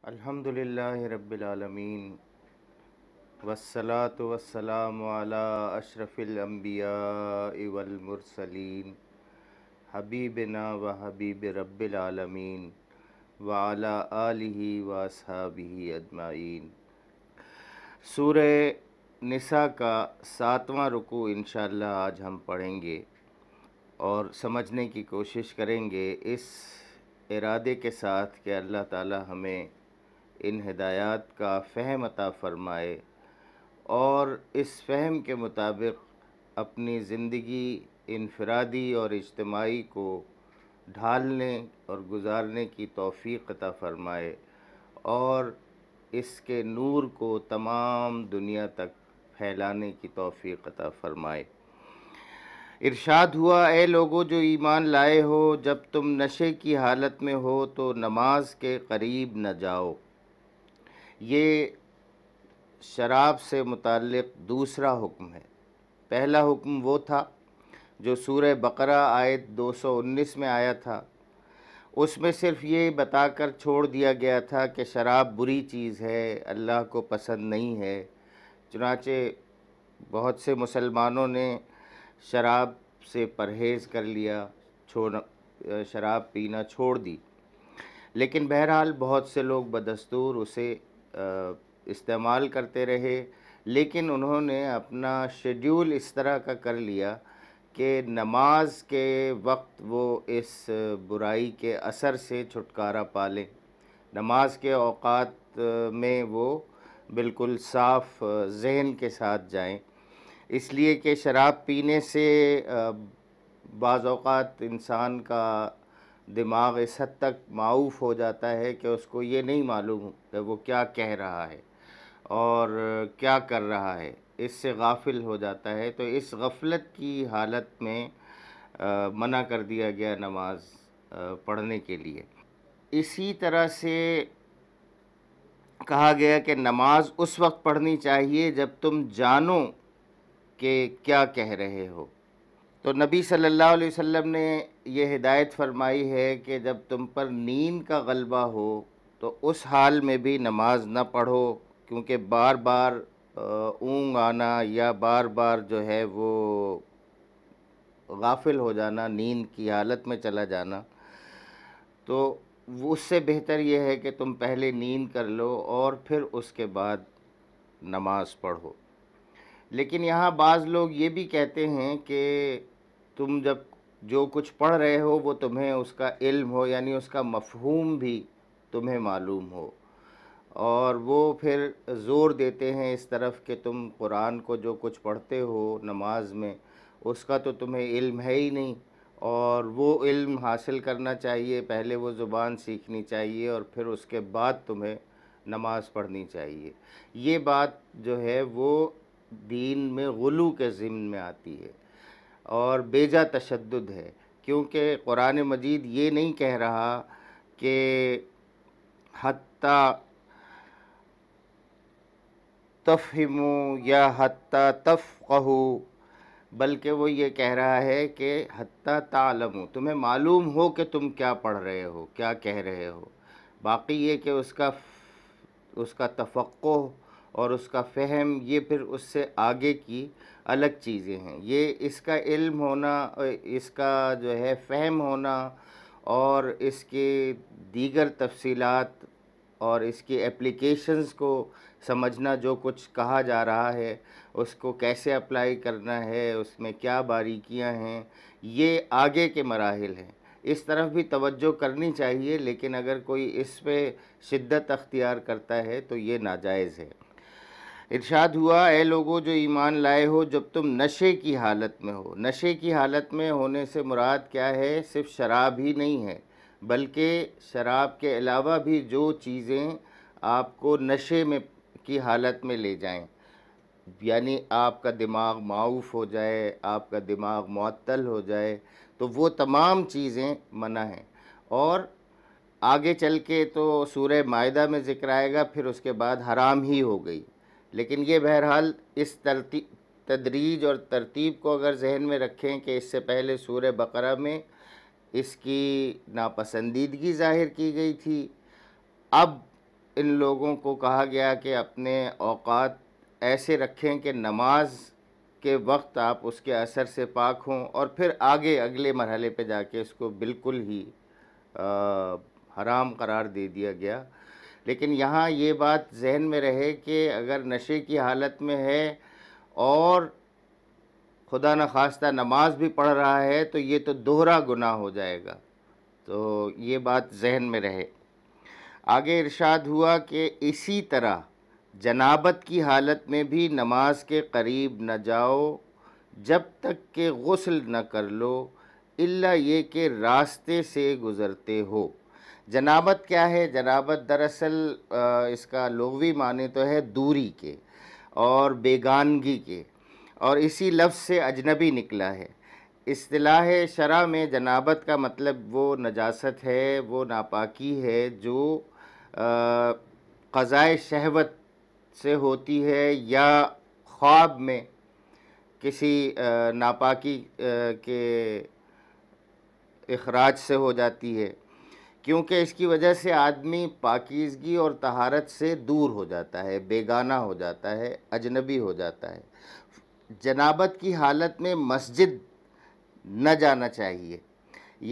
الحمدللہ رب العالمین والصلاة والسلام علی اشرف الانبیاء والمرسلین حبیبنا و حبیب رب العالمین وعلی آلہ واصحابہ اجمعین۔ سورہ نساء کا 7واں رکوع انشاءاللہ آج ہم پڑھیں گے اور سمجھنے کی کوشش کریں گے اس ارادے کے ساتھ کہ اللہ تعالی ہمیں ان ہدایات کا فہم عطا فرمائے اور اس فہم کے مطابق اپنی زندگی انفرادی اور اجتماعی کو ڈھالنے اور گزارنے کی توفیق عطا فرمائے اور اس کے نور کو تمام دنیا تک پھیلانے کی توفیق عطا فرمائے۔ ارشاد ہوا، اے لوگو جو ایمان لائے ہو، جب تم نشے کی حالت میں ہو تو نماز کے قریب نہ جاؤ۔ یہ شراب سے متعلق دوسرا حکم ہے۔ پہلا حکم وہ تھا جو سورہ بقرہ آیت 219 میں آیا تھا، اس میں صرف یہ بتا کر چھوڑ دیا گیا تھا کہ شراب بری چیز ہے، اللہ کو پسند نہیں ہے۔ چنانچہ بہت سے مسلمانوں نے شراب سے پرہیز کر لیا، شراب پینا چھوڑ دی، لیکن بہرحال بہت سے لوگ بدستور اسے استعمال کرتے رہے، لیکن انہوں نے اپنا شیڈیول اس طرح کا کر لیا کہ نماز کے وقت وہ اس برائی کے اثر سے چھٹکارا پا لیں، نماز کے اوقات میں وہ بالکل صاف ذہن کے ساتھ جائیں، اس لیے کہ شراب پینے سے بعض اوقات انسان کا دماغ اس حد تک معوف ہو جاتا ہے کہ اس کو یہ نہیں معلوم کہ وہ کیا کہہ رہا ہے اور کیا کر رہا ہے، اس سے غافل ہو جاتا ہے۔ تو اس غفلت کی حالت میں منع کر دیا گیا نماز پڑھنے کے لیے۔ اسی طرح سے کہا گیا کہ نماز اس وقت پڑھنی چاہیے جب تم جانو کہ کیا کہہ رہے ہو۔ تو نبی صلی اللہ علیہ وسلم نے یہ ہدایت فرمائی ہے کہ جب تم پر نیند کا غلبہ ہو تو اس حال میں بھی نماز نہ پڑھو، کیونکہ بار بار اونگ آنا یا بار بار جو ہے وہ غافل ہو جانا، نیند کی حالت میں چلا جانا، تو اس سے بہتر یہ ہے کہ تم پہلے نیند کر لو اور پھر اس کے بعد نماز پڑھو۔ لیکن یہاں بعض لوگ یہ بھی کہتے ہیں کہ تم جب جو کچھ پڑھ رہے ہو وہ تمہیں اس کا علم ہو، یعنی اس کا مفہوم بھی تمہیں معلوم ہو، اور وہ پھر زور دیتے ہیں اس طرف کہ تم قرآن کو جو کچھ پڑھتے ہو نماز میں اس کا تو تمہیں علم ہے ہی نہیں، اور وہ علم حاصل کرنا چاہیے، پہلے وہ زبان سیکھنی چاہیے اور پھر اس کے بعد تمہیں نماز پڑھنی چاہیے۔ یہ بات جو ہے وہ دین میں غلو کے ضمن میں آتی ہے اور بیجا تشدد ہے، کیونکہ قرآن مجید یہ نہیں کہہ رہا کہ حتیٰ تفہموا یا حتیٰ تفقہوا، بلکہ وہ یہ کہہ رہا ہے کہ حتیٰ تعلموا، تمہیں معلوم ہو کہ تم کیا پڑھ رہے ہو، کیا کہہ رہے ہو۔ باقی یہ کہ اس کا تفقہ اور اس کا فہم یہ پھر اس سے آگے کی الگ چیزیں ہیں۔ یہ اس کا علم ہونا، اس کا جو ہے فہم ہونا اور اس کے دیگر تفصیلات اور اس کی اپلیکیشنز کو سمجھنا، جو کچھ کہا جا رہا ہے اس کو کیسے اپلائی کرنا ہے، اس میں کیا باریکیاں ہیں، یہ آگے کے مراحل ہیں، اس طرف بھی توجہ کرنی چاہیے، لیکن اگر کوئی اس پہ شدت اختیار کرتا ہے تو یہ ناجائز ہے۔ ارشاد ہوا، اے لوگو جو ایمان لائے ہو، جب تم نشے کی حالت میں ہو۔ نشے کی حالت میں ہونے سے مراد کیا ہے؟ صرف شراب ہی نہیں ہے، بلکہ شراب کے علاوہ بھی جو چیزیں آپ کو نشے میں کی حالت میں لے جائیں، یعنی آپ کا دماغ معوف ہو جائے، آپ کا دماغ معطل ہو جائے، تو وہ تمام چیزیں منع ہیں۔ اور آگے چل کے تو سورہ مائدہ میں ذکر آئے گا، پھر اس کے بعد حرام ہی ہو گئی، لیکن یہ بہرحال اس تدریج اور ترتیب کو اگر ذہن میں رکھیں کہ اس سے پہلے سورہ بقرہ میں اس کی ناپسندیدگی ظاہر کی گئی تھی، اب ان لوگوں کو کہا گیا کہ اپنے اوقات ایسے رکھیں کہ نماز کے وقت آپ اس کے اثر سے پاک ہوں، اور پھر آگے اگلے مرحلے پہ جا کے اس کو بالکل ہی حرام قرار دے دیا گیا۔ لیکن یہاں یہ بات ذہن میں رہے کہ اگر نشے کی حالت میں ہے اور خدا نخواستہ نماز بھی پڑھ رہا ہے تو یہ تو دوہرا گناہ ہو جائے گا، تو یہ بات ذہن میں رہے۔ آگے ارشاد ہوا کہ اسی طرح جنابت کی حالت میں بھی نماز کے قریب نہ جاؤ جب تک کہ غسل نہ کر لو، الا یہ کہ راستے سے گزرتے ہو۔ جنابت کیا ہے؟ جنابت دراصل اس کا لغوی معنی تو ہے دوری کے اور بیگانگی کے، اور اسی لفظ سے اجنبی نکلا ہے۔ اصطلاح شرع میں جنابت کا مطلب وہ نجاست ہے، وہ ناپاکی ہے جو قضائے شہوت سے ہوتی ہے یا خواب میں کسی ناپاکی کے اخراج سے ہو جاتی ہے، کیونکہ اس کی وجہ سے آدمی پاکیزگی اور طہارت سے دور ہو جاتا ہے، بیگانہ ہو جاتا ہے، اجنبی ہو جاتا ہے۔ جنابت کی حالت میں مسجد نہ جانا چاہیے،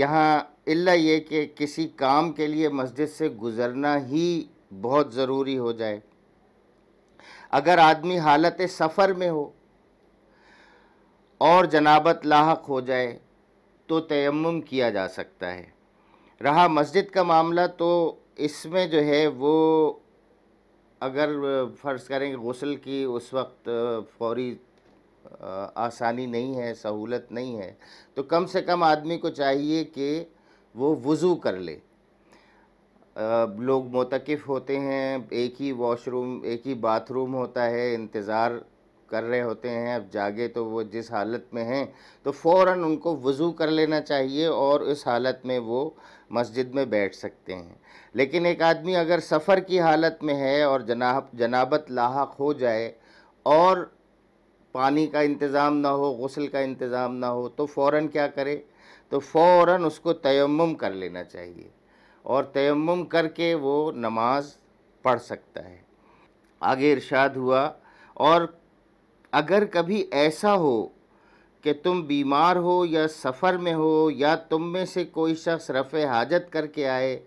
یہاں الا یہ کہ کسی کام کے لیے مسجد سے گزرنا ہی بہت ضروری ہو جائے۔ اگر آدمی حالت سفر میں ہو اور جنابت لاحق ہو جائے تو تیمم کیا جا سکتا ہے۔ رہا مسجد کا معاملہ تو اس میں جو ہے وہ اگر فرض کریں کہ غسل کی اس وقت فوری آسانی نہیں ہے، سہولت نہیں ہے، تو کم سے کم آدمی کو چاہیے کہ وہ وضو کر لے۔ لوگ معتکف ہوتے ہیں، ایک ہی واش روم، ایک ہی باتھ روم ہوتا ہے، انتظار کر رہے ہوتے ہیں، اب جاگے تو وہ جس حالت میں ہیں تو فوراً ان کو وضو کر لینا چاہیے اور اس حالت میں وہ مسجد میں بیٹھ سکتے ہیں۔ لیکن ایک آدمی اگر سفر کی حالت میں ہے اور جنابت لاحق ہو جائے اور پانی کا انتظام نہ ہو، غسل کا انتظام نہ ہو، تو فوراً کیا کرے؟ تو فوراً اس کو تیمم کر لینا چاہیے اور تیمم کر کے وہ نماز پڑھ سکتا ہے۔ آگے ارشاد ہوا، اور اگر کبھی ایسا ہو کہ تم بیمار ہو یا سفر میں ہو یا تم میں سے کوئی شخص رفع حاجت کر کے آئے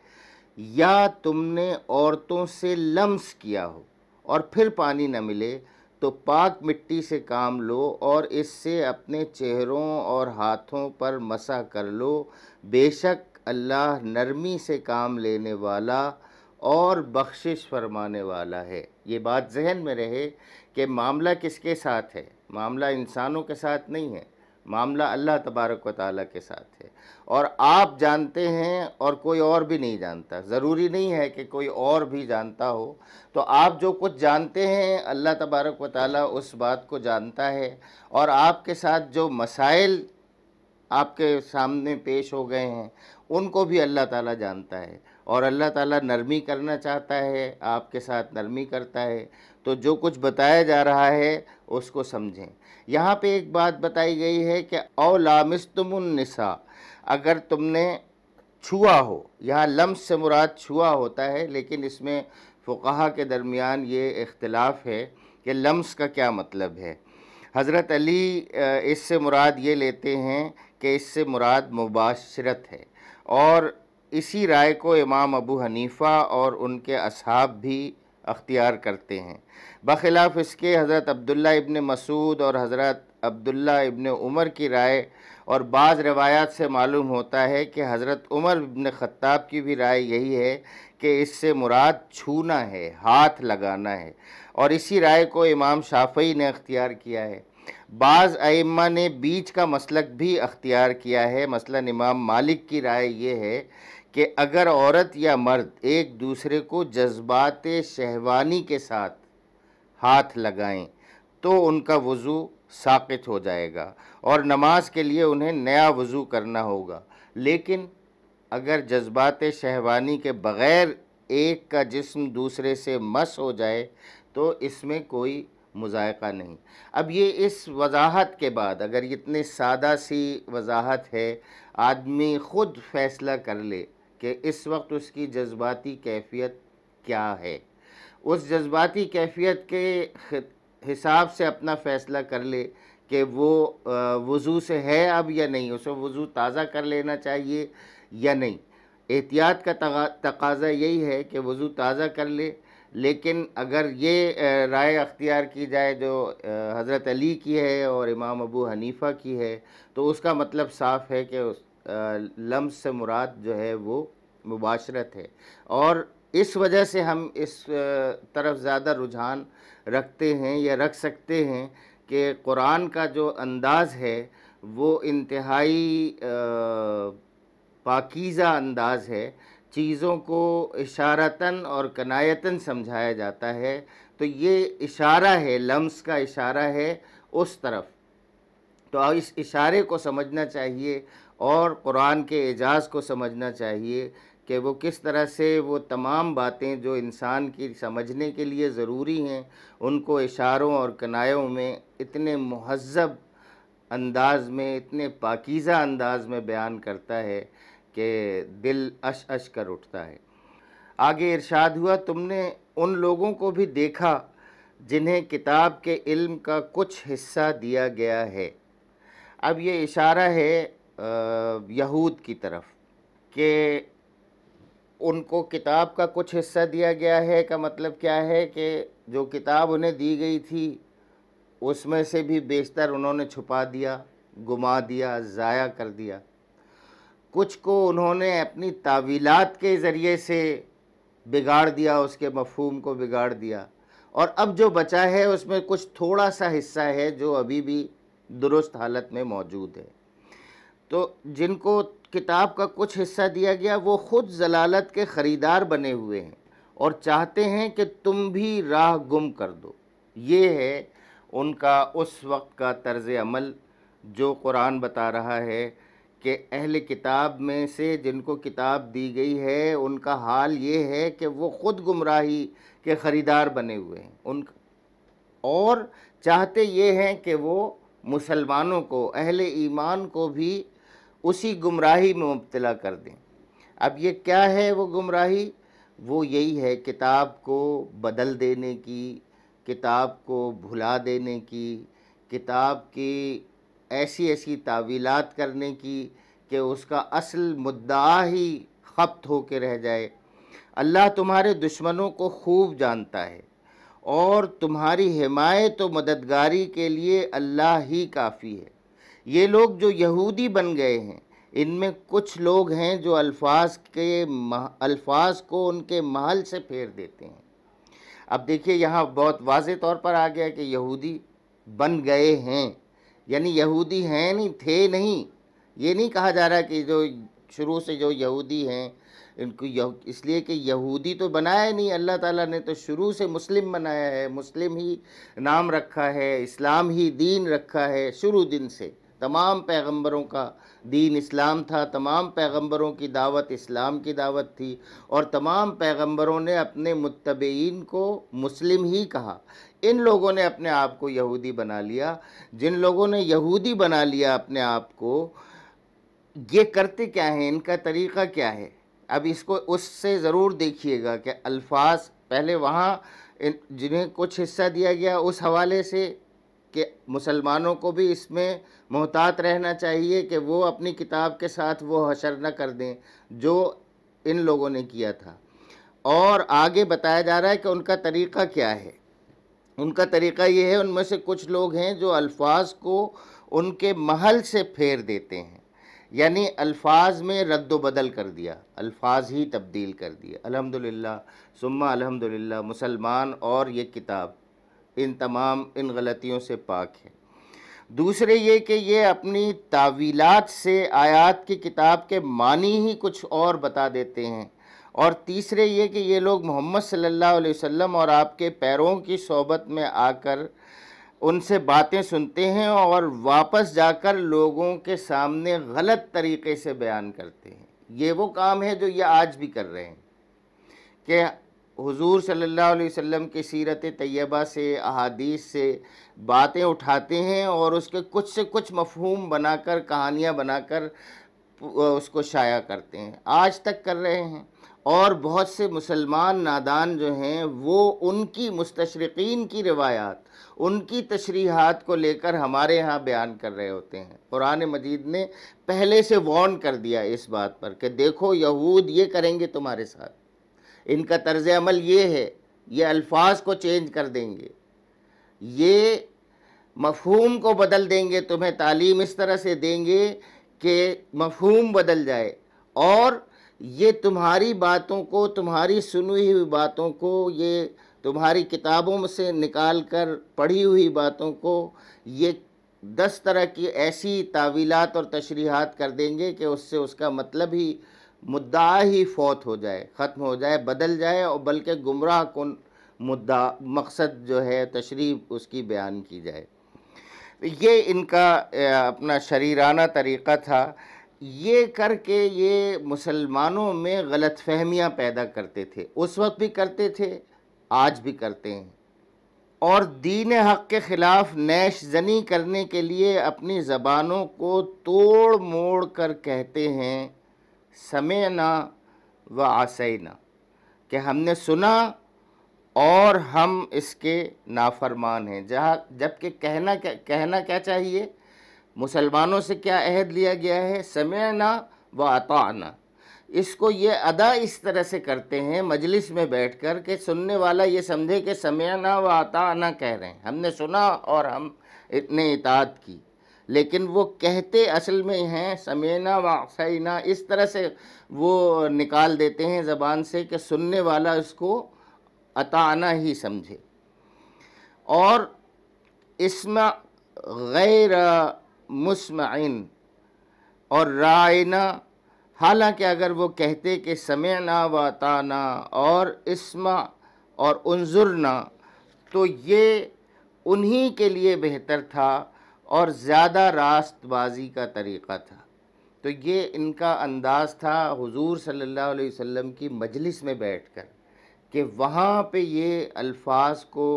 یا تم نے عورتوں سے لمس کیا ہو اور پھر پانی نہ ملے، تو پاک مٹی سے کام لو اور اس سے اپنے چہروں اور ہاتھوں پر مسح کر لو، بے شک اللہ نرمی سے کام لینے والا اور بخشش فرمانے والا ہے۔ یہ بات ذہن میں رہے کہ معاملہ کس کے ساتھ ہے؟ معاملہ انسانوں کے ساتھ نہیں ہے، معاملہ اللہ تبارک و تعالیٰ کے ساتھ ہے، اور آپ جانتے ہیں اور کوئی اور بھی نہیں جانتا۔ ضروری نہیں ہے کہ کوئی اور بھی جانتا ہو، تو آپ جو کچھ جانتے ہیں اللہ تبارک و تعالیٰ اس بات کو جانتا ہے، اور آپ کے ساتھ جو مسائل آپ کے سامنے پیش ہو گئے ہیں ان کو بھی اللہ تعالیٰ جانتا ہے، اور اللہ تعالیٰ نرمی کرنا چاہتا ہے، آپ کے ساتھ نرمی کرتا ہے۔ تو جو کچھ بتایا جا رہا ہے اس کو سمجھیں۔ یہاں پہ ایک بات بتائی گئی ہے کہ او لامستم النساء، اگر تم نے چھوا ہو، یہاں لمس سے مراد چھوا ہوتا ہے، لیکن اس میں فقہا کے درمیان یہ اختلاف ہے کہ لمس کا کیا مطلب ہے۔ حضرت علی اس سے مراد یہ لیتے ہیں کہ اس سے مراد مباشرت ہے، اور اسی رائے کو امام ابو حنیفہ اور ان کے اصحاب بھی اختیار کرتے ہیں۔ بخلاف اس کے حضرت عبداللہ ابن مسعود اور حضرت عبداللہ ابن عمر کی رائے، اور بعض روایات سے معلوم ہوتا ہے کہ حضرت عمر ابن خطاب کی بھی رائے یہی ہے کہ اس سے مراد چھونا ہے، ہاتھ لگانا ہے، اور اسی رائے کو امام شافعی نے اختیار کیا ہے۔ بعض ائمہ نے بیچ کا مسلک بھی اختیار کیا ہے، مثلا امام مالک کی رائے یہ ہے کہ اگر عورت یا مرد ایک دوسرے کو جذبات شہوانی کے ساتھ ہاتھ لگائیں تو ان کا وضو ساقط ہو جائے گا اور نماز کے لیے انہیں نیا وضو کرنا ہوگا، لیکن اگر جذبات شہوانی کے بغیر ایک کا جسم دوسرے سے مس ہو جائے تو اس میں کوئی مذائقہ نہیں۔ اب یہ اس وضاحت کے بعد اگر اتنی سادہ سی وضاحت ہے، آدمی خود فیصلہ کر لے کہ اس وقت اس کی جذباتی کیفیت کیا ہے۔ اس جذباتی کیفیت کے حساب سے اپنا فیصلہ کر لے کہ وہ وضو سے ہے اب یا نہیں، اسے وضو تازہ کر لینا چاہیے یا نہیں۔ احتیاط کا تقاضا یہی ہے کہ وضو تازہ کر لے، لیکن اگر یہ رائے اختیار کی جائے جو حضرت علی کی ہے اور امام ابو حنیفہ کی ہے، تو اس کا مطلب صاف ہے کہ لمس سے مراد جو ہے وہ مباشرت ہے، اور اس وجہ سے ہم اس طرف زیادہ رجحان رکھتے ہیں یا رکھ سکتے ہیں کہ قرآن کا جو انداز ہے وہ انتہائی پاکیزہ انداز ہے، چیزوں کو اشارتاً اور کنایتاً سمجھایا جاتا ہے، تو یہ اشارہ ہے، لمس کا اشارہ ہے اس طرف، تو اس اشارے کو سمجھنا چاہیے اور قرآن کے اعجاز کو سمجھنا چاہیے کہ وہ کس طرح سے وہ تمام باتیں جو انسان کی سمجھنے کے لیے ضروری ہیں ان کو اشاروں اور کنایوں میں اتنے مہذب انداز میں، اتنے پاکیزہ انداز میں بیان کرتا ہے کہ دل اش اش کر اٹھتا ہے۔ آگے ارشاد ہوا، تم نے ان لوگوں کو بھی دیکھا جنہیں کتاب کے علم کا کچھ حصہ دیا گیا ہے۔ اب یہ اشارہ ہے یہود کی طرف کہ ان کو کتاب کا کچھ حصہ دیا گیا ہے، کا مطلب کیا ہے کہ جو کتاب انہیں دی گئی تھی اس میں سے بھی بیشتر انہوں نے چھپا دیا، گما دیا، ضائع کر دیا۔ کچھ کو انہوں نے اپنی تاویلات کے ذریعے سے بگاڑ دیا، اس کے مفہوم کو بگاڑ دیا، اور اب جو بچا ہے اس میں کچھ تھوڑا سا حصہ ہے جو ابھی بھی درست حالت میں موجود ہے۔ تو جن کو کتاب کا کچھ حصہ دیا گیا وہ خود ضلالت کے خریدار بنے ہوئے ہیں اور چاہتے ہیں کہ تم بھی راہ گم کر دو۔ یہ ہے ان کا اس وقت کا طرز عمل جو قرآن بتا رہا ہے کہ اہل کتاب میں سے جن کو کتاب دی گئی ہے ان کا حال یہ ہے کہ وہ خود گمراہی کے خریدار بنے ہوئے ہیں، اور چاہتے یہ ہیں کہ وہ مسلمانوں کو، اہل ایمان کو بھی اسی گمراہی میں مبتلا کر دیں۔ اب یہ کیا ہے وہ گمراہی؟ وہ یہی ہے کتاب کو بدل دینے کی، کتاب کو بھلا دینے کی، کتاب کی ایسی تعویلات کرنے کی کہ اس کا اصل مدعا ہی خبت ہو کے رہ جائے۔ اللہ تمہارے دشمنوں کو خوب جانتا ہے اور تمہاری حمایت و مددگاری کے لیے اللہ ہی کافی ہے۔ یہ لوگ جو یہودی بن گئے ہیں، ان میں کچھ لوگ ہیں جو الفاظ کو ان کے محل سے پھیر دیتے ہیں۔ اب دیکھیے یہاں بہت واضح طور پر آ گیا کہ یہودی بن گئے ہیں، یعنی یہودی ہیں نہیں، تھے نہیں۔ یہ نہیں کہا جا رہا کہ جو شروع سے جو یہودی ہیں ان کو اس لیے کہ یہودی تو بنایا نہیں، اللہ تعالیٰ نے تو شروع سے مسلم بنایا ہے، مسلم ہی نام رکھا ہے، اسلام ہی دین رکھا ہے شروع دن سے۔ تمام پیغمبروں کا دین اسلام تھا، تمام پیغمبروں کی دعوت اسلام کی دعوت تھی، اور تمام پیغمبروں نے اپنے متبعین کو مسلم ہی کہا۔ ان لوگوں نے اپنے آپ کو یہودی بنا لیا۔ جن لوگوں نے یہودی بنا لیا اپنے آپ کو، یہ کرتے کیا ہیں، ان کا طریقہ کیا ہے؟ اب اس کو اس سے ضرور دیکھیے گا کہ الفاظ پہلے وہاں جنہیں کچھ حصہ دیا گیا اس حوالے سے کہ مسلمانوں کو بھی اس میں محتاط رہنا چاہیے کہ وہ اپنی کتاب کے ساتھ وہ حشر نہ کر دیں جو ان لوگوں نے کیا تھا، اور آگے بتایا جا رہا ہے کہ ان کا طریقہ کیا ہے۔ ان کا طریقہ یہ ہے، ان میں سے کچھ لوگ ہیں جو الفاظ کو ان کے محل سے پھیر دیتے ہیں، یعنی الفاظ میں رد و بدل کر دیا، الفاظ ہی تبدیل کر دیا۔ الحمدللہ ثم الحمدللہ، مسلمان اور یہ کتاب ان غلطیوں سے پاک ہے۔ دوسرے یہ کہ یہ اپنی تعویلات سے آیات کی کتاب کے معنی ہی کچھ اور بتا دیتے ہیں، اور تیسرے یہ کہ یہ لوگ محمد صلی اللہ علیہ وسلم اور آپ کے پیروں کی صحبت میں آ کر ان سے باتیں سنتے ہیں اور واپس جا کر لوگوں کے سامنے غلط طریقے سے بیان کرتے ہیں۔ یہ وہ کام ہے جو یہ آج بھی کر رہے ہیں کہ حضور صلی اللہ علیہ وسلم کی سیرت طیبہ سے، احادیث سے باتیں اٹھاتے ہیں اور اس کے کچھ سے کچھ مفہوم بنا کر، کہانیاں بنا کر اس کو شائع کرتے ہیں، آج تک کر رہے ہیں، اور بہت سے مسلمان نادان جو ہیں وہ ان کی مستشرقین کی روایات، ان کی تشریحات کو لے کر ہمارے ہاں بیان کر رہے ہوتے ہیں۔ قرآن مجید نے پہلے سے وارن کر دیا اس بات پر کہ دیکھو یہود یہ کریں گے تمہارے ساتھ، ان کا طرز عمل یہ ہے، یہ الفاظ کو چینج کر دیں گے، یہ مفہوم کو بدل دیں گے، تمہیں تعلیم اس طرح سے دیں گے کہ مفہوم بدل جائے، اور یہ تمہاری باتوں کو، تمہاری سنی ہوئی باتوں کو، یہ تمہاری کتابوں سے نکال کر پڑھی ہوئی باتوں کو، یہ 10 طرح کی ایسی تعویلات اور تشریحات کر دیں گے کہ اس سے اس کا مطلب ہی، مدعا ہی فوت ہو جائے، ختم ہو جائے، بدل جائے، اور بلکہ گمراہ کن مدعا، مقصد جو ہے تشریح اس کی بیان کی جائے۔ یہ ان کا اپنا شریرانہ طریقہ تھا۔ یہ کر کے یہ مسلمانوں میں غلط فہمیاں پیدا کرتے تھے، اس وقت بھی کرتے تھے، آج بھی کرتے ہیں، اور دین حق کے خلاف نیش زنی کرنے کے لیے اپنی زبانوں کو توڑ موڑ کر کہتے ہیں سمعنا و عصینا، کہ ہم نے سنا اور ہم اس کے نافرمان ہیں، جبکہ کہنا کیا چاہیے؟ مسلمانوں سے کیا عہد لیا گیا ہے؟ سمعنا و اطعنا۔ اس کو یہ ادا اس طرح سے کرتے ہیں مجلس میں بیٹھ کر کہ سننے والا یہ سمجھے کہ سمعنا و اطعنا کہہ رہے ہیں، ہم نے سنا اور ہم نے اطاعت کی، لیکن وہ کہتے اصل میں ہیں سمعنا و عصینا۔ اس طرح سے وہ نکال دیتے ہیں زبان سے کہ سننے والا اس کو اطعنا ہی سمجھے۔ اور اسمع غیر مسمعن اور راعنا، حالانکہ اگر وہ کہتے کہ سمعنا و اطعنا اور اسمع اور انظرنا، تو یہ انہی کے لیے بہتر تھا اور زیادہ راست بازی کا طریقہ تھا۔ تو یہ ان کا انداز تھا حضور صلی اللہ علیہ وسلم کی مجلس میں بیٹھ کر، کہ وہاں پہ یہ الفاظ کو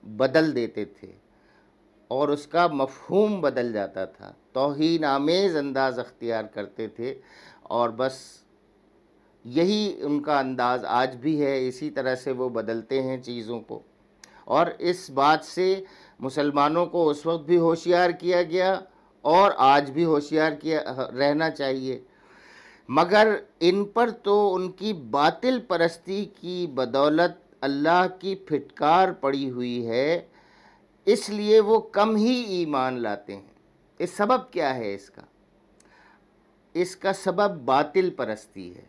بدل دیتے تھے اور اس کا مفہوم بدل جاتا تھا، توہین آمیز انداز اختیار کرتے تھے، اور بس یہی ان کا انداز آج بھی ہے، اسی طرح سے وہ بدلتے ہیں چیزوں کو۔ اور اس بات سے مسلمانوں کو اس وقت بھی ہوشیار کیا گیا اور آج بھی ہوشیار رہنا چاہیے، مگر ان پر تو ان کی باطل پرستی کی بدولت اللہ کی پھٹکار پڑی ہوئی ہے، اس لیے وہ کم ہی ایمان لاتے ہیں۔ اس سبب کیا ہے اس کا سبب باطل پرستی ہے،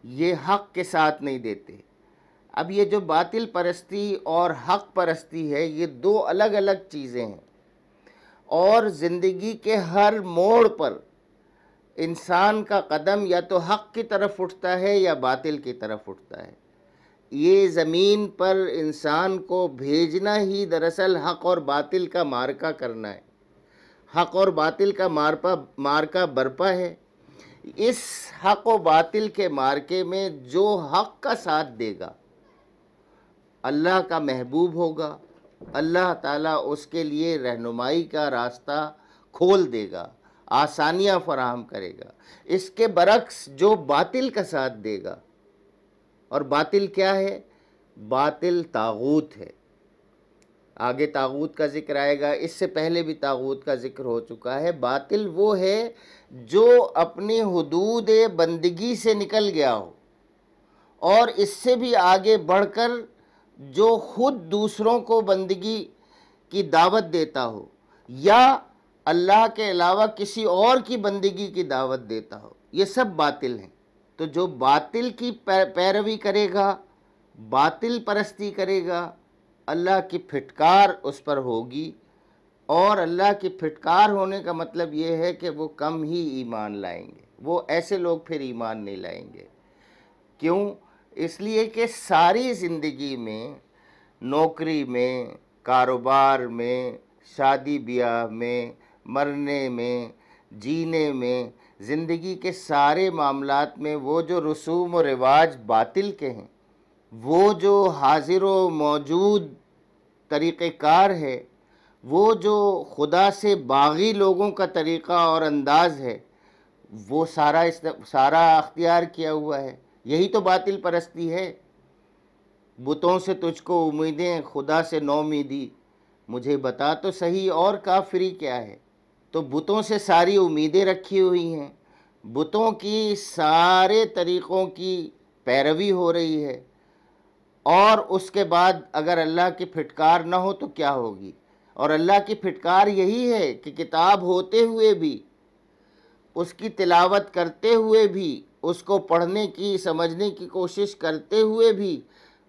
یہ حق کے ساتھ نہیں دیتے۔ اب یہ جو باطل پرستی اور حق پرستی ہے، یہ دو الگ الگ چیزیں ہیں، اور زندگی کے ہر موڑ پر انسان کا قدم یا تو حق کی طرف اٹھتا ہے یا باطل کی طرف اٹھتا ہے۔ یہ زمین پر انسان کو بھیجنا ہی دراصل حق اور باطل کا معرکہ کرنا ہے، حق اور باطل کا معرکہ برپا ہے۔ اس حق و باطل کے معرکے میں جو حق کا ساتھ دے گا، اللہ کا محبوب ہوگا، اللہ تعالیٰ اس کے لیے رہنمائی کا راستہ کھول دے گا، آسانیاں فراہم کرے گا۔ اس کے برعکس جو باطل کا ساتھ دے گا، اور باطل کیا ہے؟ باطل طاغوت ہے۔ آگے طاغوت کا ذکر آئے گا، اس سے پہلے بھی طاغوت کا ذکر ہو چکا ہے۔ باطل وہ ہے جو اپنی حدود بندگی سے نکل گیا ہو، اور اس سے بھی آگے بڑھ کر جو خود دوسروں کو بندگی کی دعوت دیتا ہو، یا اللہ کے علاوہ کسی اور کی بندگی کی دعوت دیتا ہو، یہ سب باطل ہیں۔ تو جو باطل کی پیروی کرے گا، باطل پرستی کرے گا، اللہ کی پھٹکار اس پر ہوگی، اور اللہ کی پھٹکار ہونے کا مطلب یہ ہے کہ وہ کم ہی ایمان لائیں گے، وہ ایسے لوگ پھر ایمان نہیں لائیں گے۔ کیوں؟ اس لیے کہ ساری زندگی میں، نوکری میں، کاروبار میں، شادی بیاہ میں، مرنے میں، جینے میں، زندگی کے سارے معاملات میں وہ جو رسوم و رواج باطل کے ہیں، وہ جو حاضر و موجود طریقہ کار ہے، وہ جو خدا سے باغی لوگوں کا طریقہ اور انداز ہے، وہ سارا اختیار کیا ہوا ہے۔ یہی تو باطل پرستی ہے۔ بتوں سے تجھ کو امیدیں، خدا سے نو امیدی، مجھے بتا تو صحیح اور کافری کیا ہے۔ تو بتوں سے ساری امیدیں رکھی ہوئی ہیں، بتوں کی سارے طریقوں کی پیروی ہو رہی ہے، اور اس کے بعد اگر اللہ کی پھٹکار نہ ہو تو کیا ہوگی؟ اور اللہ کی پھٹکار یہی ہے کہ کتاب ہوتے ہوئے بھی، اس کی تلاوت کرتے ہوئے بھی، اس کو پڑھنے کی سمجھنے کی کوشش کرتے ہوئے بھی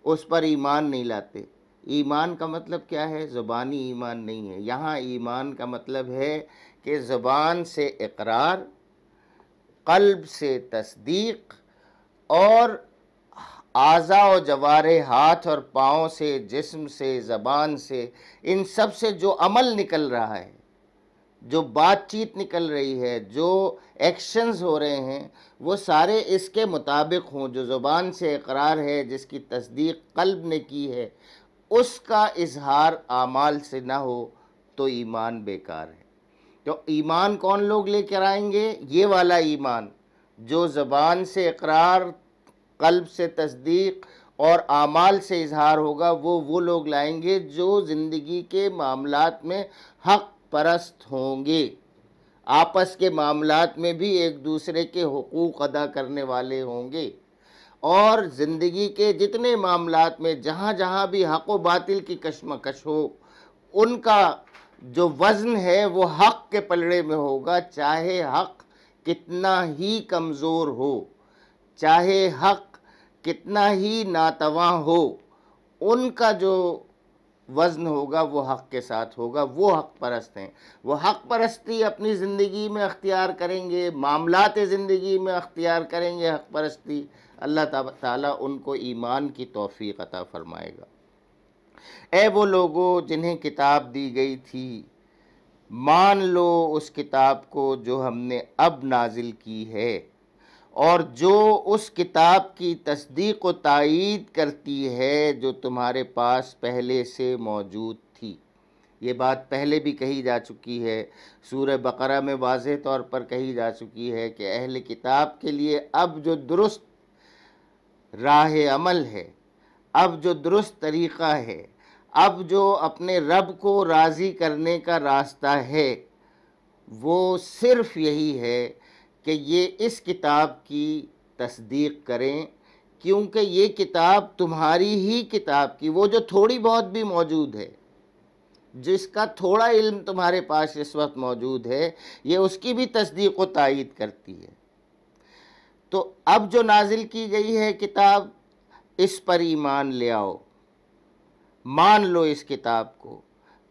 اس پر ایمان نہیں لاتے۔ ایمان کا مطلب کیا ہے؟ زبانی ایمان نہیں ہے، یہاں ایمان کا مطلب ہے کہ زبان سے اقرار، قلب سے تصدیق، اور اعضاء و جوارح، ہاتھ اور پاؤں سے، جسم سے، زبان سے، ان سب سے جو عمل نکل رہا ہے، جو بات چیت نکل رہی ہے، جو ایکشنز ہو رہے ہیں، وہ سارے اس کے مطابق ہوں۔ جو زبان سے اقرار ہے، جس کی تصدیق قلب نے کی ہے، اس کا اظہار اعمال سے نہ ہو تو ایمان بیکار ہے۔ تو ایمان کون لوگ لے کر آئیں گے؟ یہ والا ایمان جو زبان سے اقرار، قلب سے تصدیق اور اعمال سے اظہار ہوگا، وہ لوگ لائیں گے جو زندگی کے معاملات میں حق پرست ہوں گے، آپس کے معاملات میں بھی ایک دوسرے کے حقوق ادا کرنے والے ہوں گے، اور زندگی کے جتنے معاملات میں جہاں جہاں بھی حق و باطل کی کشمکش ہو، ان کا جو وزن ہے وہ حق کے پلڑے میں ہوگا، چاہے حق کتنا ہی کمزور ہو، چاہے حق کتنا ہی ناتواں ہو، ان کا جو وزن ہوگا وہ حق کے ساتھ ہوگا۔ وہ حق پرست ہیں، وہ حق پرستی اپنی زندگی میں اختیار کریں گے، معاملات زندگی میں اختیار کریں گے حق پرستی۔ اللہ تعالیٰ ان کو ایمان کی توفیق عطا فرمائے گا۔ اے وہ لوگو جنہیں کتاب دی گئی تھی، مان لو اس کتاب کو جو ہم نے اب نازل کی ہے، اور جو اس کتاب کی تصدیق و تائید کرتی ہے جو تمہارے پاس پہلے سے موجود تھی۔ یہ بات پہلے بھی کہی جا چکی ہے، سورہ بقرہ میں واضح طور پر کہی جا چکی ہے کہ اہل کتاب کے لیے اب جو درست راہ عمل ہے، اب جو درست طریقہ ہے، اب جو اپنے رب کو راضی کرنے کا راستہ ہے، وہ صرف یہی ہے کہ یہ اس کتاب کی تصدیق کریں، کیونکہ یہ کتاب تمہاری ہی کتاب کی، وہ جو تھوڑی بہت بھی موجود ہے، جس کا تھوڑا علم تمہارے پاس اس وقت موجود ہے، یہ اس کی بھی تصدیق و تائید کرتی ہے۔ تو اب جو نازل کی گئی ہے کتاب، اس پر ایمان لے آؤ، مان لو اس کتاب کو،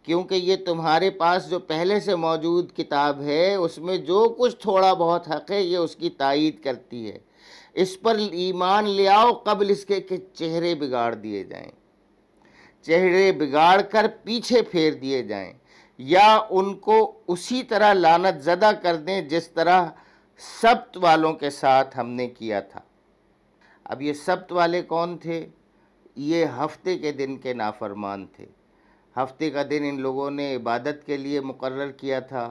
کیونکہ یہ تمہارے پاس جو پہلے سے موجود کتاب ہے، اس میں جو کچھ تھوڑا بہت حق ہے، یہ اس کی تائید کرتی ہے۔ اس پر ایمان لے آؤ قبل اس کے کہ چہرے بگاڑ دیے جائیں، چہرے بگاڑ کر پیچھے پھیر دیے جائیں، یا ان کو اسی طرح لعنت زدہ کر دیں جس طرح سبت والوں کے ساتھ ہم نے کیا تھا۔ اب یہ سبت والے کون تھے؟ یہ ہفتے کے دن کے نافرمان تھے۔ ہفتے کا دن ان لوگوں نے عبادت کے لیے مقرر کیا تھا،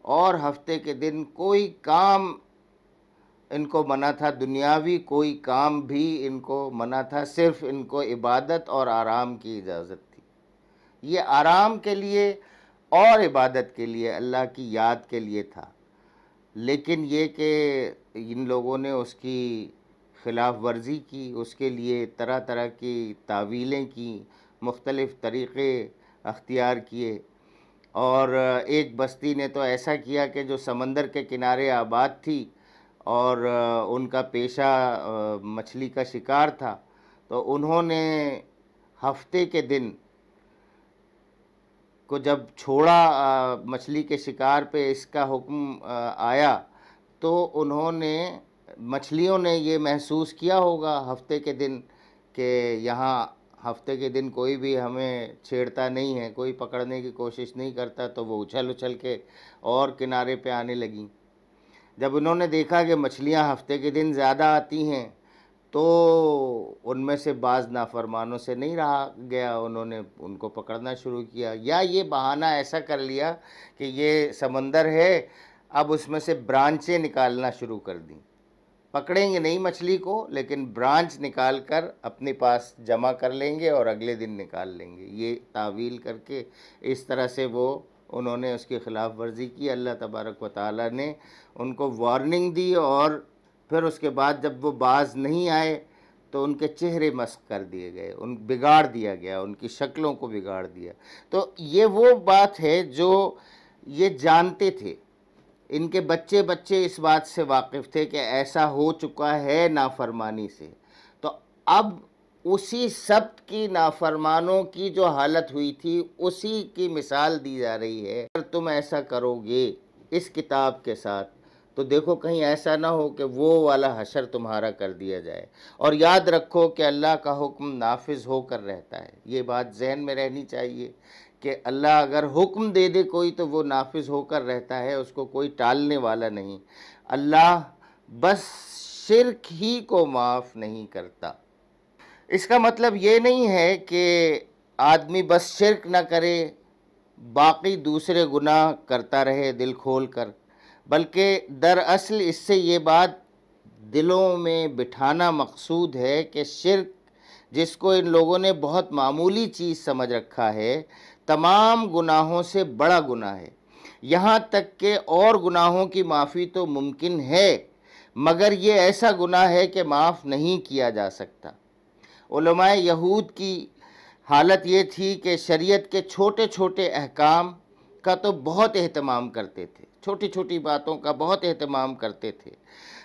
اور ہفتے کے دن کوئی کام ان کو منع تھا، دنیاوی کوئی کام بھی ان کو منع تھا، صرف ان کو عبادت اور آرام کی اجازت تھی۔ یہ آرام کے لیے اور عبادت کے لیے، اللہ کی یاد کے لیے تھا، لیکن یہ کہ ان لوگوں نے اس کی خلاف ورزی کی، اس کے لیے طرح طرح کی تعویلیں کی، مختلف طریقے اختیار کیے، اور ایک بستی نے تو ایسا کیا کہ جو سمندر کے کنارے آباد تھی اور ان کا پیشہ مچھلی کا شکار تھا، تو انہوں نے ہفتے کے دن کو جب چھوڑا مچھلی کے شکار پہ اس کا حکم آیا، تو انہوں نے، مچھلیوں نے یہ محسوس کیا ہوگا ہفتے کے دن کہ یہاں ہفتے کے دن کوئی بھی ہمیں چھیڑتا نہیں ہے، کوئی پکڑنے کی کوشش نہیں کرتا، تو وہ اچھل اچھل کے اور کنارے پہ آنے لگیں۔ جب انہوں نے دیکھا کہ مچھلیاں ہفتے کے دن زیادہ آتی ہیں، تو ان میں سے بعض نافرمانوں سے نہیں رہا گیا، انہوں نے ان کو پکڑنا شروع کیا، یا یہ بہانہ ایسا کر لیا کہ یہ سمندر ہے، اب اس میں سے برانچیں نکالنا شروع کر دیں، پکڑیں گے نہیں مچھلی کو، لیکن برانچ نکال کر اپنے پاس جمع کر لیں گے اور اگلے دن نکال لیں گے۔ یہ تعویل کر کے اس طرح سے انہوں نے اس کی خلاف ورزی کی۔ اللہ تبارک و تعالیٰ نے ان کو وارننگ دی، اور پھر اس کے بعد جب وہ باز نہیں آئے تو ان کے چہرے مسخ کر دیے گئے، بگاڑ دیا گیا، ان کی شکلوں کو بگاڑ دیا۔ تو یہ وہ بات ہے جو یہ جانتے تھے، ان کے بچے اس بات سے واقف تھے کہ ایسا ہو چکا ہے نافرمانی سے۔ تو اب اسی سبت کی نافرمانوں کی جو حالت ہوئی تھی اسی کی مثال دی جا رہی ہے۔ اگر تم ایسا کرو گے اس کتاب کے ساتھ تو دیکھو کہیں ایسا نہ ہو کہ وہ والا حشر تمہارا کر دیا جائے۔ اور یاد رکھو کہ اللہ کا حکم نافذ ہو کر رہتا ہے، یہ بات ذہن میں رہنی چاہیے کہ اللہ اگر حکم دے دے کوئی تو وہ نافذ ہو کر رہتا ہے، اس کو کوئی ٹالنے والا نہیں۔ اللہ بس شرک ہی کو معاف نہیں کرتا۔ اس کا مطلب یہ نہیں ہے کہ آدمی بس شرک نہ کرے، باقی دوسرے گناہ کرتا رہے دل کھول کر، بلکہ دراصل اس سے یہ بات دلوں میں بٹھانا مقصود ہے کہ شرک، جس کو ان لوگوں نے بہت معمولی چیز سمجھ رکھا ہے، تمام گناہوں سے بڑا گناہ ہے۔ یہاں تک کہ اور گناہوں کی معافی تو ممکن ہے، مگر یہ ایسا گناہ ہے کہ معاف نہیں کیا جا سکتا۔ علماء یہود کی حالت یہ تھی کہ شریعت کے چھوٹے چھوٹے احکام کا تو بہت اہتمام کرتے تھے، چھوٹی چھوٹی باتوں کا بہت اہتمام کرتے تھے،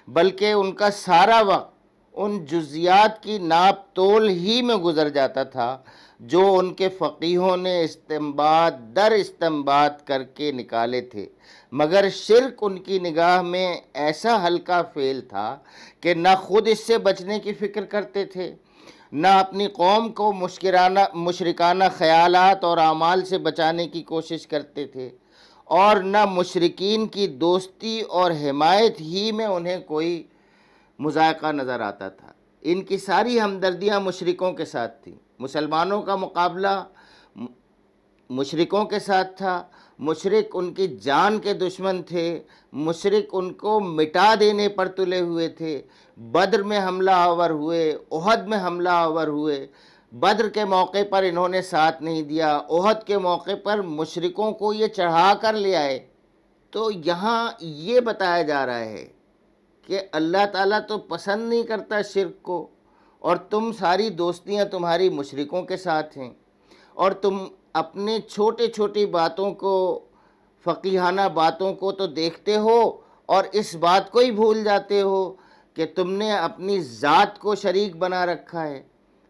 بلکہ ان کا سارا وقت ان جزیات کی ناپ تول ہی میں گزر جاتا تھا جو ان کے فقیہوں نے استنباط در استنباط کر کے نکالے تھے۔ مگر شرک ان کی نگاہ میں ایسا ہلکا فعل تھا کہ نہ خود اس سے بچنے کی فکر کرتے تھے، نہ اپنی قوم کو مشرکانہ خیالات اور اعمال سے بچانے کی کوشش کرتے تھے، اور نہ مشرکین کی دوستی اور حمایت ہی میں انہیں کوئی مذائقہ نظر آتا تھا۔ ان کی ساری ہمدردیاں مشرکوں کے ساتھ تھیں، مسلمانوں کا مقابلہ مشرکوں کے ساتھ تھا۔ مشرک ان کی جان کے دشمن تھے، مشرک ان کو مٹا دینے پر تلے ہوئے تھے۔ بدر میں حملہ آور ہوئے، احد میں حملہ آور ہوئے، بدر کے موقع پر انہوں نے ساتھ نہیں دیا، احد کے موقع پر مشرکوں کو یہ چڑھا کر لے آئے۔ تو یہاں یہ بتایا جا رہا ہے کہ اللہ تعالیٰ تو پسند نہیں کرتا شرک کو، اور تم ساری دوستیاں تمہاری مشرکوں کے ساتھ ہیں، اور تم اپنے چھوٹی چھوٹی باتوں کو، فقیہانہ باتوں کو تو دیکھتے ہو اور اس بات کو ہی بھول جاتے ہو کہ تم نے اپنی ذات کو شریک بنا رکھا ہے،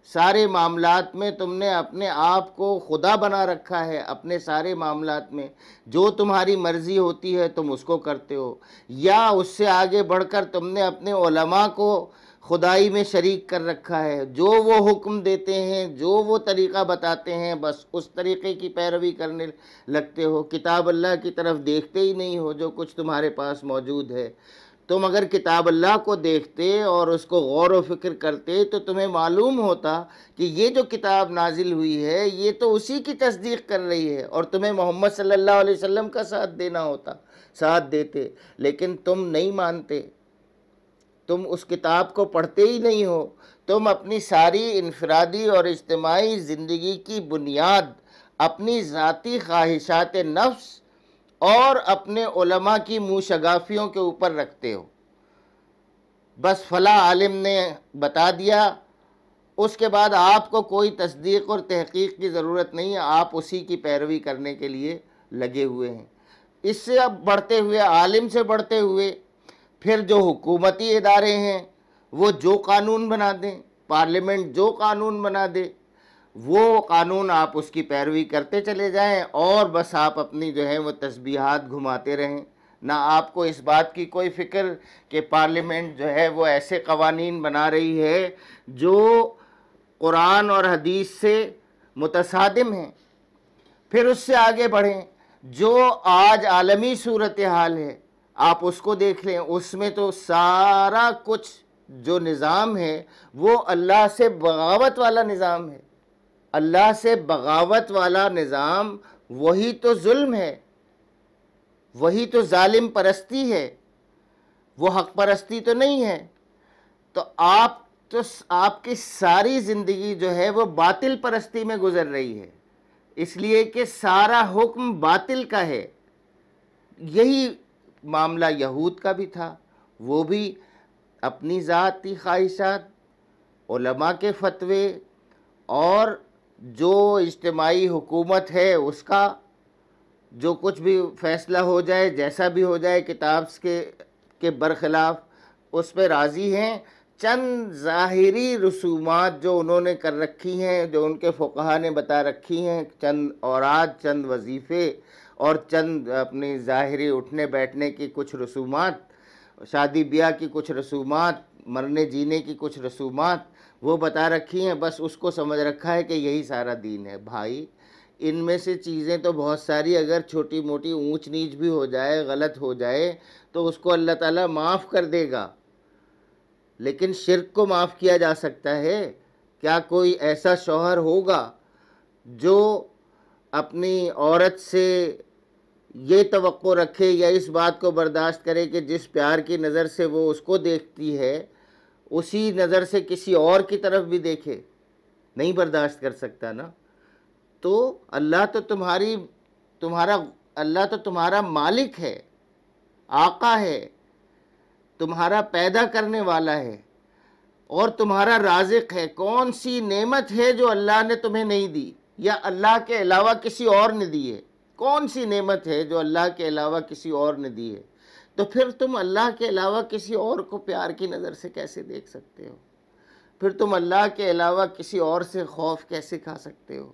سارے معاملات میں تم نے اپنے آپ کو خدا بنا رکھا ہے، اپنے سارے معاملات میں جو تمہاری مرضی ہوتی ہے تم اس کو کرتے ہو، یا اس سے آگے بڑھ کر تم نے اپنے علماء کو خدائی میں شریک کر رکھا ہے، جو وہ حکم دیتے ہیں، جو وہ طریقہ بتاتے ہیں بس اس طریقے کی پیروی کرنے لگتے ہو، کتاب اللہ کی طرف دیکھتے ہی نہیں ہو جو کچھ تمہارے پاس موجود ہے۔ تم اگر کتاب اللہ کو دیکھتے اور اس کو غور و فکر کرتے تو تمہیں معلوم ہوتا کہ یہ جو کتاب نازل ہوئی ہے یہ تو اسی کی تصدیق کر رہی ہے، اور تمہیں محمد صلی اللہ علیہ وسلم کا ساتھ دینا ہوتا، ساتھ دیتے، لیکن تم نہیں مانتے، تم اس کتاب کو پڑھتے ہی نہیں ہو۔ تم اپنی ساری انفرادی اور اجتماعی زندگی کی بنیاد اپنی ذاتی خواہشات نفس اور اپنے علماء کی منہ شگافیوں کے اوپر رکھتے ہو۔ بس فلاں عالم نے بتا دیا، اس کے بعد آپ کو کوئی تصدیق اور تحقیق کی ضرورت نہیں ہے، آپ اسی کی پیروی کرنے کے لیے لگے ہوئے ہیں۔ اس سے اب بڑھتے ہوئے، عالم سے بڑھتے ہوئے، پھر جو حکومتی ادارے ہیں وہ جو قانون بنا دیں، پارلیمنٹ جو قانون بنا دے، وہ قانون آپ اس کی پیروی کرتے چلے جائیں، اور بس آپ اپنی جو ہے وہ تسبیحات گھماتے رہیں۔ نہ آپ کو اس بات کی کوئی فکر کہ پارلیمنٹ جو ہے وہ ایسے قوانین بنا رہی ہے جو قرآن اور حدیث سے متصادم ہیں۔ پھر اس سے آگے بڑھیں، جو آج عالمی صورتحال ہے آپ اس کو دیکھ لیں، اس میں تو سارا کچھ جو نظام ہے وہ اللہ سے بغاوت والا نظام ہے۔ اللہ سے بغاوت والا نظام وہی تو ظلم ہے، وہی تو ظالم پرستی ہے، وہ حق پرستی تو نہیں ہے۔ تو آپ کی ساری زندگی جو ہے وہ باطل پرستی میں گزر رہی ہے، اس لیے کہ سارا حکم باطل کا ہے۔ یہی معاملہ یہود کا بھی تھا، وہ بھی اپنی ذاتی خواہشات، علماء کے فتوے اور جو اجتماعی حکومت ہے اس کا جو کچھ بھی فیصلہ ہو جائے، جیسا بھی ہو جائے کتاب کے برخلاف، اس پہ راضی ہیں۔ چند ظاہری رسومات جو انہوں نے کر رکھی ہیں، جو ان کے فقہا نے بتا رکھی ہیں، چند اوراد، چند وظیفے اور چند اپنی ظاہری اٹھنے بیٹھنے کی کچھ رسومات، شادی بیاہ کی کچھ رسومات، مرنے جینے کی کچھ رسومات وہ بتا رکھی ہیں، بس اس کو سمجھ رکھا ہے کہ یہی سارا دین ہے۔ بھائی ان میں سے چیزیں تو بہت ساری اگر چھوٹی موٹی اونچ نیچ بھی ہو جائے، غلط ہو جائے تو اس کو اللہ تعالیٰ معاف کر دے گا، لیکن شرک کو معاف کیا جا سکتا ہے؟ کیا کوئی ایسا شوہر ہوگا جو اپنی عورت سے یہ توقع رکھے یا اس بات کو برداشت کرے کہ جس پیار کی نظر سے وہ اس کو دیکھتی ہے اسی نظر سے کسی اور کی طرف بھی دیکھے؟ نہیں برداشت کر سکتا نا۔ تو اللہ تو تمہارا مالک ہے، آقا ہے، تمہارا پیدا کرنے والا ہے اور تمہارا رازق ہے۔ کون سی نعمت ہے جو اللہ نے تمہیں نہیں دی یا اللہ کے علاوہ کسی اور نے دی ہے؟ کون سی نعمت ہے جو اللہ کے علاوہ کسی اور نے دی ہے؟ تو پھر تم اللہ کے علاوہ کسی اور کو پیار کی نظر سے کیسے دیکھ سکتے ہو؟ پھر تم اللہ کے علاوہ کسی اور سے خوف کیسے کھا سکتے ہو؟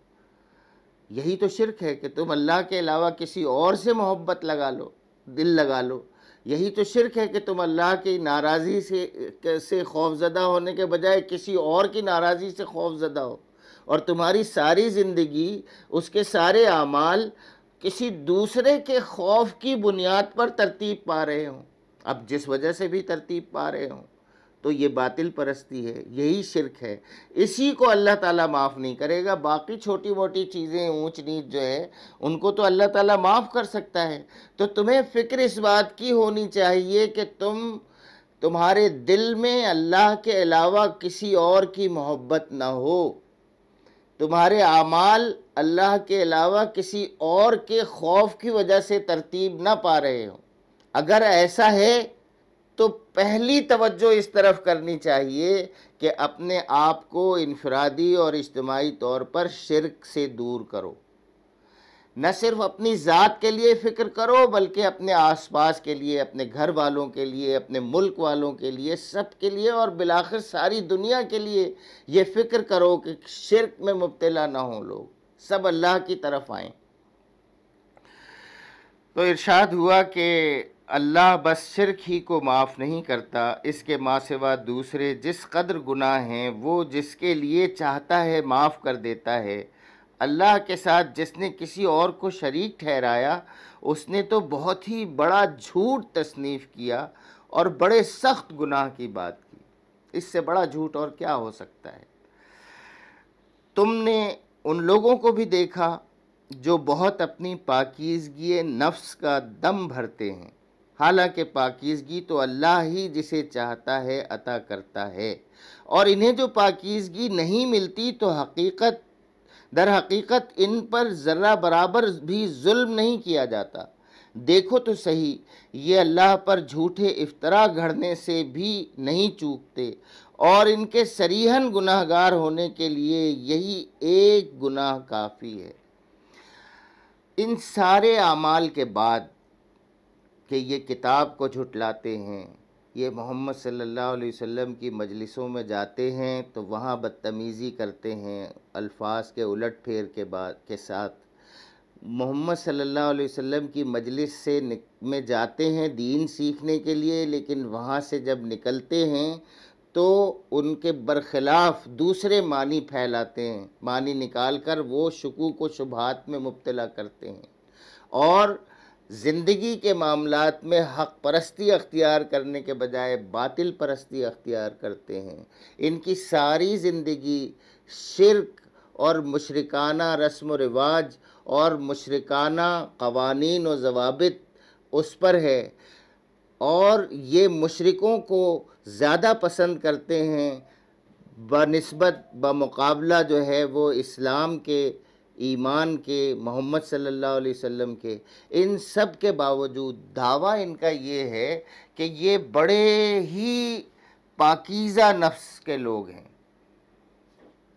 یہی تو شرک ہے کہ تم اللہ کے علاوہ کسی اور سے محبت لگا لو، دل لگا لو۔ یہی تو شرک ہے کہ تم اللہ کی ناراضی سے خوف زدہ ہونے کے بجائے کسی اور کی ناراضی سے خوف زدہ ہو، اور تمہاری ساری زندگی، اس کے سارے اعمال کسی دوسرے کے خوف کی بنیاد پر ترتیب پا رہے ہوں۔ اب جس وجہ سے بھی ترتیب پا رہے ہوں تو یہ باطل پرستی ہے، یہی شرک ہے، اسی کو اللہ تعالیٰ معاف نہیں کرے گا۔ باقی چھوٹی موٹی چیزیں اونچ نیچ جو ہے ان کو تو اللہ تعالیٰ معاف کر سکتا ہے۔ تو تمہیں فکر اس بات کی ہونی چاہیے کہ تمہارے دل میں اللہ کے علاوہ کسی اور کی محبت نہ ہو، تمہارے اعمال اللہ کے علاوہ کسی اور کے خوف کی وجہ سے ترتیب نہ پا رہے ہوں۔ اگر ایسا ہے تو پہلی توجہ اس طرف کرنی چاہیے کہ اپنے آپ کو انفرادی اور اجتماعی طور پر شرک سے دور کرو۔ نہ صرف اپنی ذات کے لیے فکر کرو بلکہ اپنے آس پاس کے لیے، اپنے گھر والوں کے لیے، اپنے ملک والوں کے لیے، سب کے لیے، اور بالآخر ساری دنیا کے لیے یہ فکر کرو کہ شرک میں مبتلا نہ ہوں، لوگ سب اللہ کی طرف آئیں۔ تو ارشاد ہوا کہ اللہ بس شرک ہی کو معاف نہیں کرتا، اس کے ماں سوا دوسرے جس قدر گناہ ہیں وہ جس کے لیے چاہتا ہے معاف کر دیتا ہے۔ اللہ کے ساتھ جس نے کسی اور کو شریک ٹھہرایا اس نے تو بہت ہی بڑا جھوٹ تصنیف کیا اور بڑے سخت گناہ کی بات کی۔ اس سے بڑا جھوٹ اور کیا ہو سکتا ہے؟ تم نے ان لوگوں کو بھی دیکھا جو بہت اپنی پاکیزگی نفس کا دم بھرتے ہیں، حالانکہ پاکیزگی تو اللہ ہی جسے چاہتا ہے عطا کرتا ہے، اور انہیں جو پاکیزگی نہیں ملتی تو در حقیقت ان پر ذرہ برابر بھی ظلم نہیں کیا جاتا۔ دیکھو تو صحیح، یہ اللہ پر جھوٹے افطرا گھڑنے سے بھی نہیں چوکتے، اور ان کے صریحاً گناہ گار ہونے کے لیے یہی ایک گناہ کافی ہے۔ ان سارے اعمال کے بعد کہ یہ کتاب کو جھٹلاتے ہیں، یہ محمد صلی اللہ علیہ وسلم کی مجلسوں میں جاتے ہیں تو وہاں بدتمیزی کرتے ہیں، الفاظ کے الٹ پھیر کے ساتھ، محمد صلی اللہ علیہ وسلم کی مجلس میں جاتے ہیں دین سیکھنے کے لیے، لیکن وہاں سے جب نکلتے ہیں تو ان کے برخلاف دوسرے معنی پھیلاتے ہیں، معنی نکال کر وہ شکوک و شبہات میں مبتلا کرتے ہیں، اور زندگی کے معاملات میں حق پرستی اختیار کرنے کے بجائے باطل پرستی اختیار کرتے ہیں۔ ان کی ساری زندگی شرک اور مشرکانہ رسم و رواج اور مشرکانہ قوانین و ضوابط اس پر ہے۔ اور یہ مشرکوں کو زیادہ پسند کرتے ہیں بنسبت بمقابلہ جو ہے وہ اسلام کے، ایمان کے، محمد صلی اللہ علیہ وسلم کے۔ ان سب کے باوجود دعویٰ ان کا یہ ہے کہ یہ بڑے ہی پاکیزہ نفس کے لوگ ہیں۔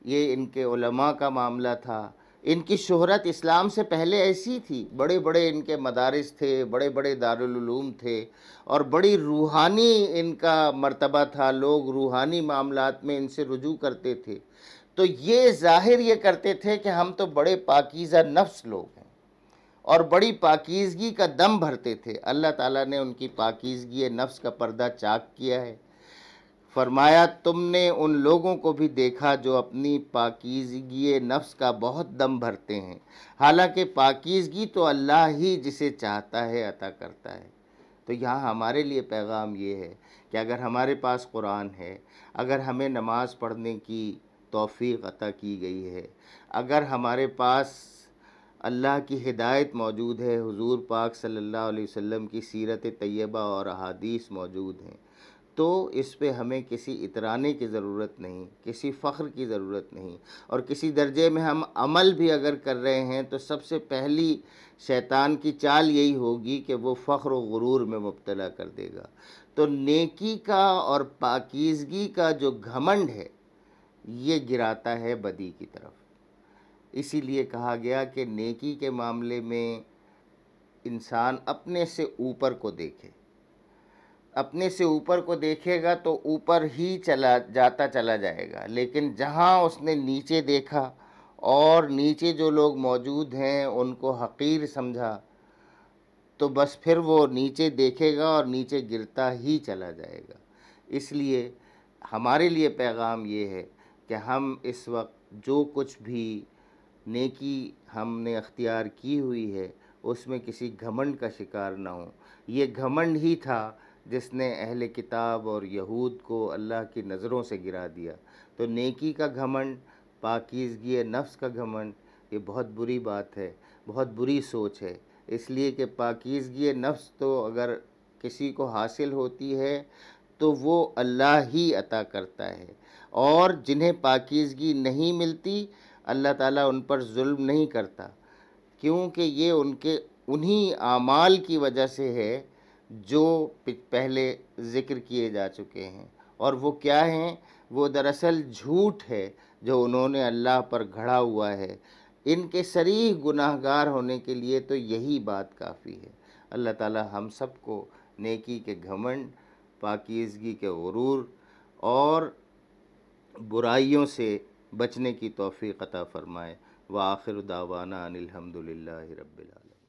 یہ ان کے علماء کا معاملہ تھا۔ ان کی شہرت اسلام سے پہلے ایسی تھی، بڑے بڑے ان کے مدارس تھے، بڑے بڑے دارالعلوم تھے، اور بڑی روحانی ان کا مرتبہ تھا، لوگ روحانی معاملات میں ان سے رجوع کرتے تھے۔ تو یہ ظاہر یہ کرتے تھے کہ ہم تو بڑے پاکیزہ نفس لوگ ہیں، اور بڑی پاکیزگی کا دم بھرتے تھے۔ اللہ تعالیٰ نے ان کی پاکیزگی نفس کا پردہ چاک کیا ہے۔ فرمایا تم نے ان لوگوں کو بھی دیکھا جو اپنی پاکیزگی نفس کا بہت دم بھرتے ہیں، حالانکہ پاکیزگی تو اللہ ہی جسے چاہتا ہے عطا کرتا ہے۔ تو یہاں ہمارے لیے پیغام یہ ہے کہ اگر ہمارے پاس قرآن ہے، اگر ہمیں نماز پڑھنے کی توفیق عطا کی گئی ہے، اگر ہمارے پاس اللہ کی ہدایت موجود ہے، حضور پاک صلی اللہ علیہ وسلم کی سیرت طیبہ اور احادیث موجود ہیں، تو اس پہ ہمیں کسی اترانے کی ضرورت نہیں، کسی فخر کی ضرورت نہیں، اور کسی درجے میں ہم عمل بھی اگر کر رہے ہیں تو سب سے پہلی شیطان کی چال یہی ہوگی کہ وہ فخر و غرور میں مبتلا کر دے گا۔ تو نیکی کا اور پاکیزگی کا جو گھمنڈ ہے یہ گراتا ہے بدی کی طرف۔ اسی لیے کہا گیا کہ نیکی کے معاملے میں انسان اپنے سے اوپر کو دیکھے، اپنے سے اوپر کو دیکھے گا تو اوپر ہی چلا جائے گا، لیکن جہاں اس نے نیچے دیکھا اور نیچے جو لوگ موجود ہیں ان کو حقیر سمجھا، تو بس پھر وہ نیچے دیکھے گا اور نیچے گرتا ہی چلا جائے گا۔ اس لیے ہمارے لیے پیغام یہ ہے کہ ہم اس وقت جو کچھ بھی نیکی ہم نے اختیار کی ہوئی ہے اس میں کسی گھمنڈ کا شکار نہ ہوں۔ یہ گھمنڈ ہی تھا جس نے اہل کتاب اور یہود کو اللہ کی نظروں سے گرا دیا۔ تو نیکی کا گھمنڈ، پاکیزگی نفس کا گھمنڈ، یہ بہت بری بات ہے، بہت بری سوچ ہے۔ اس لیے کہ پاکیزگی نفس تو اگر کسی کو حاصل ہوتی ہے تو وہ اللہ ہی عطا کرتا ہے، اور جنہیں پاکیزگی نہیں ملتی اللہ تعالیٰ ان پر ظلم نہیں کرتا، کیونکہ یہ ان کے انہی اعمال کی وجہ سے ہے جو پہلے ذکر کیے جا چکے ہیں۔ اور وہ کیا ہیں؟ وہ دراصل جھوٹ ہے جو انہوں نے اللہ پر گھڑا ہوا ہے۔ ان کے صریح گناہگار ہونے کے لیے تو یہی بات کافی ہے۔ اللہ تعالیٰ ہم سب کو نیکی کے گھمنڈ، پاکیزگی کے غرور اور برائیوں سے بچنے کی توفیق عطا فرمائے۔ وآخر دعوانا ان الحمد للہ رب العالمین۔